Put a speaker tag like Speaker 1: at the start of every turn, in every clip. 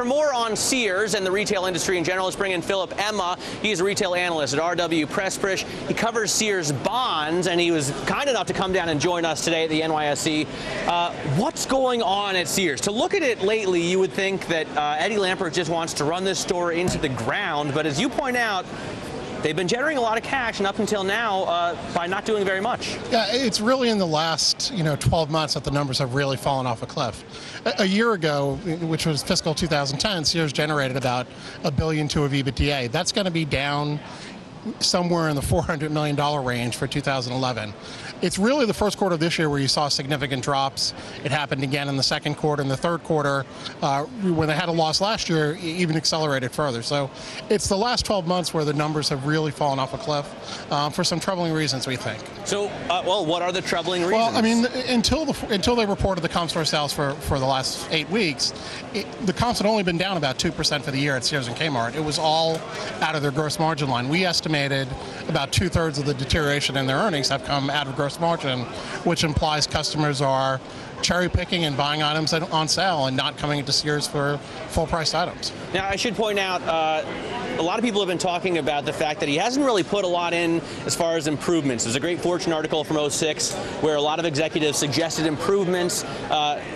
Speaker 1: For more on Sears and the retail industry in general, let's bring in Philip Emma. He's a retail analyst at RW Pressprich. He covers Sears bonds, and he was kind enough to come down and join us today at the NYSE. What's going on at Sears? To look at it lately, you would think that Eddie Lampert just wants to run this store into the ground, but as you point out, they've been generating a lot of cash, and up until now, by not doing very much.
Speaker 2: Yeah, it's really in the last 12 months that the numbers have really fallen off a cliff. A year ago, which was fiscal 2010, Sears generated about $1.2 billion of EBITDA. That's going to be down somewhere in the $400 million range for 2011. It's really the first quarter of this year where you saw significant drops. It happened again in the second quarter. In the third quarter, when they had a loss last year, it even accelerated further. So it's the last 12 months where the numbers have really fallen off a cliff for some troubling reasons, we think.
Speaker 1: So, well, what are the troubling reasons?
Speaker 2: Well, I mean, until they reported the comp store sales for the last 8 weeks, the comps had only been down about 2% for the year at Sears and Kmart. It was all out of their gross margin line. We estimated about 2/3 of the deterioration in their earnings have come out of gross margin, which implies customers are cherry picking and buying items on sale and not coming into Sears for full priced items.
Speaker 1: Now, I should point out, a lot of people have been talking about the fact that he hasn't really put a lot in as far as improvements. There's a great Fortune article from '06 where a lot of executives suggested improvements,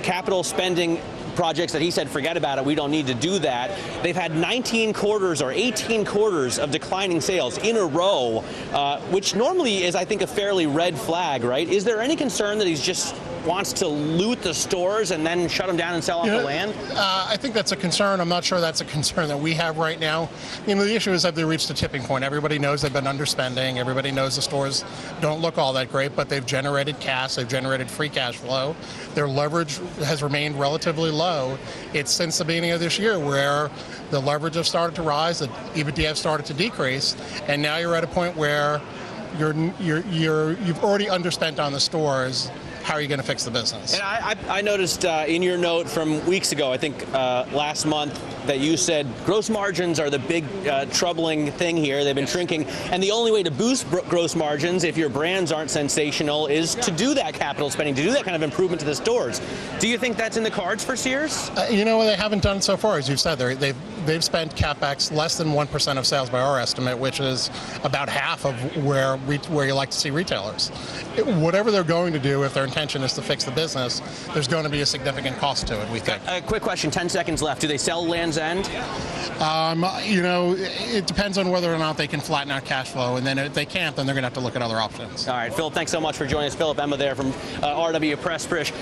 Speaker 1: capital spending projects that he said, forget about it, we don't need to do that. They've had 19 quarters or 18 quarters of declining sales in a row, which normally is, I think, a fairly red flag, right? Is there any concern that he's just wants to loot the stores and then shut them down and sell off the land?
Speaker 2: I think that's a concern. I'm not sure that's a concern that we have right now. The issue is that they reached a tipping point. Everybody knows they've been underspending. Everybody knows the stores don't look all that great, but they've generated cash. They've generated free cash flow. Their leverage has remained relatively low. It's since the beginning of this year where the leverage has started to rise, the EBITDA have started to decrease, and now you're at a point where you've already underspent on the stores. How are you going to fix the business?
Speaker 1: And I noticed in your note from weeks ago, I think last month, that you said gross margins are the big troubling thing here. They've been shrinking, and the only way to boost gross margins, if your brands aren't sensational, is to do that capital spending, to do that kind of improvement to the stores. Do you think that's in the cards for Sears?
Speaker 2: They haven't done so far, as you've said. They've spent CapEx less than 1% of sales by our estimate, which is about half of where you like to see retailers. Whatever they're going to do, if their intention is to fix the business, there's going to be a significant cost to it, we think.
Speaker 1: A quick question, 10 seconds left. Do they sell Land's End?
Speaker 2: It depends on whether or not they can flatten out cash flow, and then if they can't, then they're going to have to look at other options.
Speaker 1: All right, Phil, thanks so much for joining us. Philip Emma there from RW Pressprich.